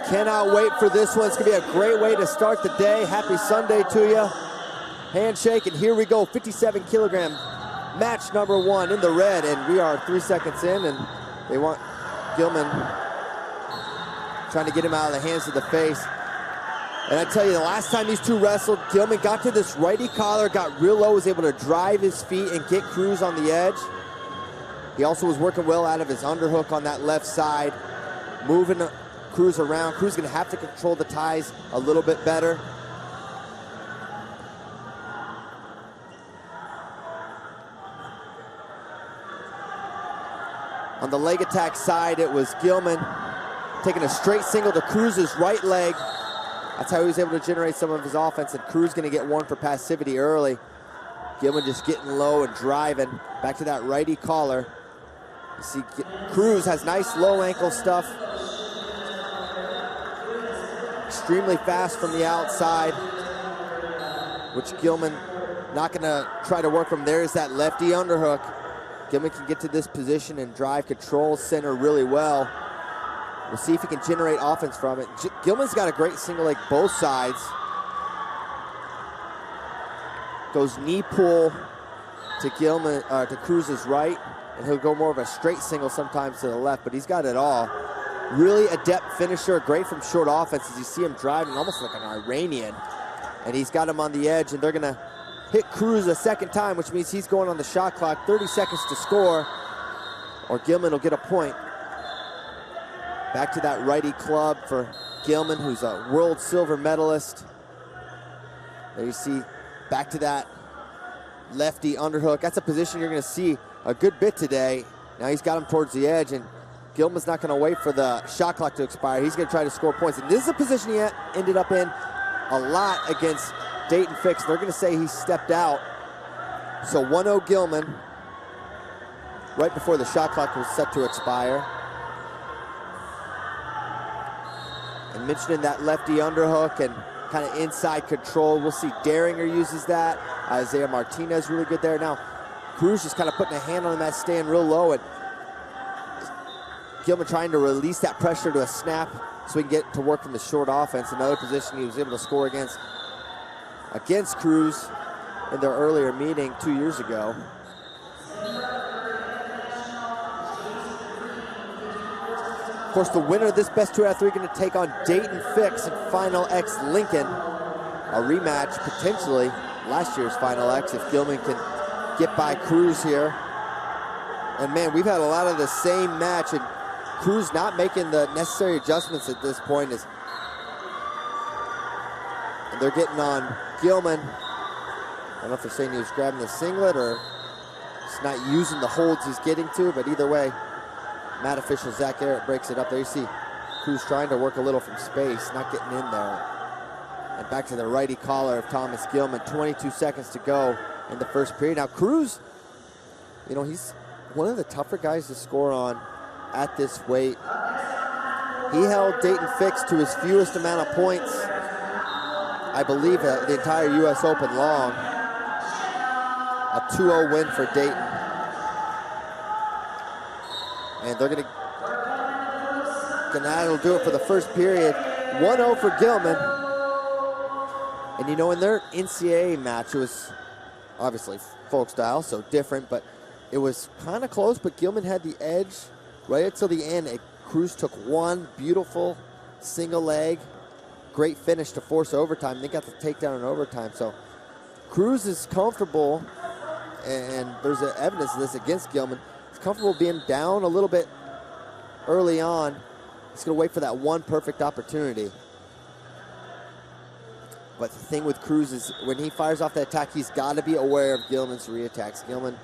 Cannot wait for this one. It's going to be a great way to start the day. Happy Sunday to you. Handshake, and here we go. 57 kilogram match number 1 in the red, and we are 3 seconds in, and they want Gilman trying to get him out of the hands of the face. And I tell you, the last time these two wrestled, Gilman got to this righty collar, got real low, was able to drive his feet and get Cruz on the edge. He also was working well out of his underhook on that left side, moving Cruz around. Cruz gonna have to control the ties a little bit better. On the leg attack side, it was Gilman taking a straight single to Cruz's right leg. That's how he was able to generate some of his offense, and Cruz gonna get one for passivity early. Gilman just getting low and driving. Back to that righty collar. You see Cruz has nice low ankle stuff. Extremely fast from the outside, which Gilman not gonna try to work from. There's that lefty underhook. Gilman can get to this position and drive, control center really well. We'll see if he can generate offense from it. Gilman's got a great single leg both sides. Goes knee pull to Gilman, to Cruz's right, and he'll go more of a straight single sometimes to the left, but he's got it all. Really adept finisher, great from short offense as you see him driving almost like an Iranian. And he's got him on the edge, and they're gonna hit Cruz a second time, which means he's going on the shot clock. 30 seconds to score, or Gilman will get a point. Back to that righty club for Gilman, who's a world silver medalist. There you see, back to that lefty underhook. That's a position you're gonna see a good bit today. Now he's got him towards the edge, and Gilman's not gonna wait for the shot clock to expire. He's gonna try to score points. And this is a position he ended up in a lot against Dayton Fix. They're gonna say he stepped out. So 1-0 Gilman, right before the shot clock was set to expire. And mentioning that lefty underhook and kind of inside control. We'll see Daringer uses that. Isaiah Martinez really good there. Now, Cruz just kind of putting a hand on him that's staying real low, and Gilman trying to release that pressure to a snap so he can get to work from the short offense. Another position he was able to score against Cruz in their earlier meeting 2 years ago. Of course, the winner of this best 2 out of 3 going to take on Dayton Fix in Final X Lincoln. A rematch, potentially, last year's Final X if Gilman can get by Cruz here. And man, we've had a lot of the same match, and Cruz not making the necessary adjustments at this point. And they're getting on Gilman. I don't know if they're saying he was grabbing the singlet or just not using the holds he's getting to, but either way, Matt official Zach Garrett breaks it up. There you see Cruz trying to work a little from space, not getting in there. And back to the righty collar of Thomas Gilman. 22 seconds to go in the first period. Now Cruz, you know, he's one of the tougher guys to score on at this weight. He held Dayton Fix to his fewest amount of points, I believe, the entire U.S. Open long. A 2-0 win for Dayton. And they're that'll do it for the first period. 1-0 for Gilman. And you know, in their NCAA match, it was obviously folk style, so different, but it was kind of close, but Gilman had the edge right until the end. Cruz took one beautiful single leg. Great finish to force overtime. They got the takedown in overtime. So Cruz is comfortable, and there's evidence of this against Gilman. He's comfortable being down a little bit early on. He's going to wait for that one perfect opportunity. But the thing with Cruz is when he fires off that attack, he's got to be aware of Gilman's re-attacks. Gilman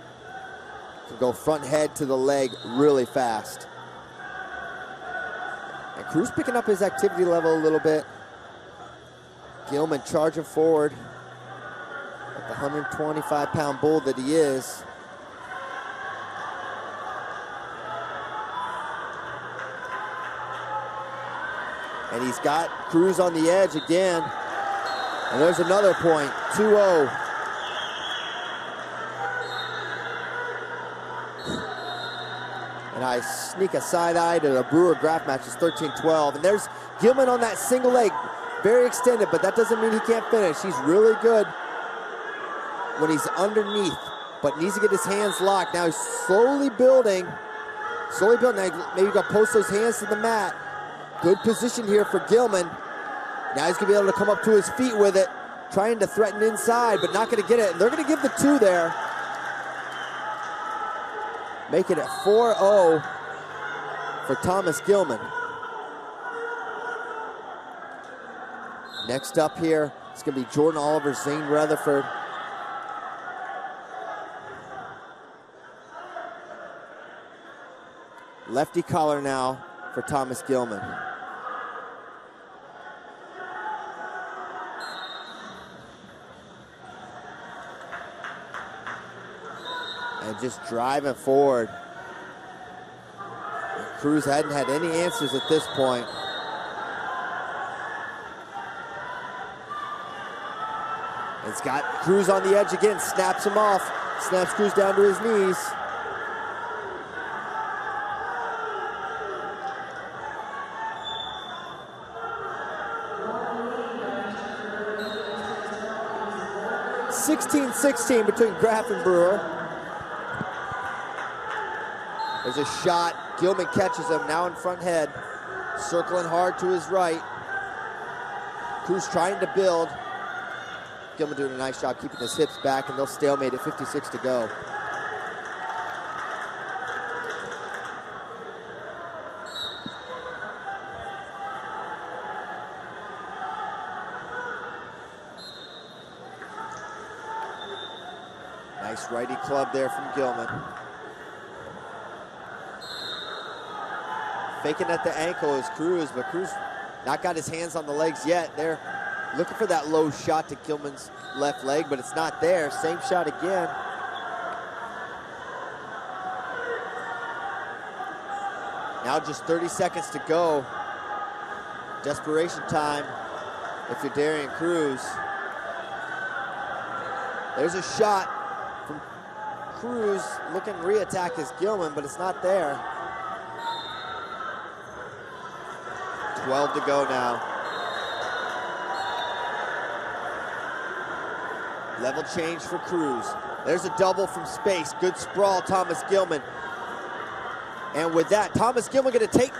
can go front head to the leg really fast. And Cruz picking up his activity level a little bit. Gilman charging forward like the 125-pound bull that he is. And he's got Cruz on the edge again. And there's another point, 2-0. And And I sneak a side eye to the Brewer Graf match. It's 13-12. And there's Gilman on that single leg. Very extended, but that doesn't mean he can't finish. He's really good when he's underneath, but needs to get his hands locked. Now he's slowly building. Now maybe you got to post those hands to the mat. Good position here for Gilman. Now he's going to be able to come up to his feet with it, trying to threaten inside, but not going to get it. And they're going to give the 2 there. Making it 4-0 for Thomas Gilman. Next up here, it's going to be Jordan Oliver, Zane Rutherford. Lefty collar now for Thomas Gilman. And just driving forward. Cruz hadn't had any answers at this point. It's got Cruz on the edge again, snaps him off, snaps Cruz down to his knees. (16-16) between Graf and Brewer. There's a shot. Gilman catches him, now in front head. Circling hard to his right. Cruz trying to build. Gilman doing a nice job keeping his hips back, and they'll stalemate at 56 to go. Nice righty club there from Gilman. Faking at the ankle is Cruz, but Cruz not got his hands on the legs yet. They're looking for that low shot to Gilman's left leg, but it's not there. Same shot again. Now just 30 seconds to go. Desperation time if you're Darian Cruz. There's a shot from Cruz looking to re-attack his Gilman, but it's not there. 12 to go now. Level change for Cruz. There's a double from space. Good sprawl, Thomas Gilman. And with that, Thomas Gilman going to take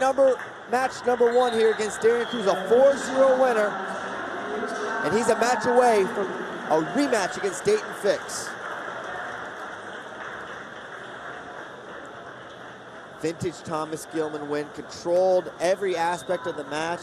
match number 1 here against Darian Cruz, a 4-0 winner. And he's a match away from a rematch against Dayton Fix. Vintage Thomas Gilman win, controlled every aspect of the match.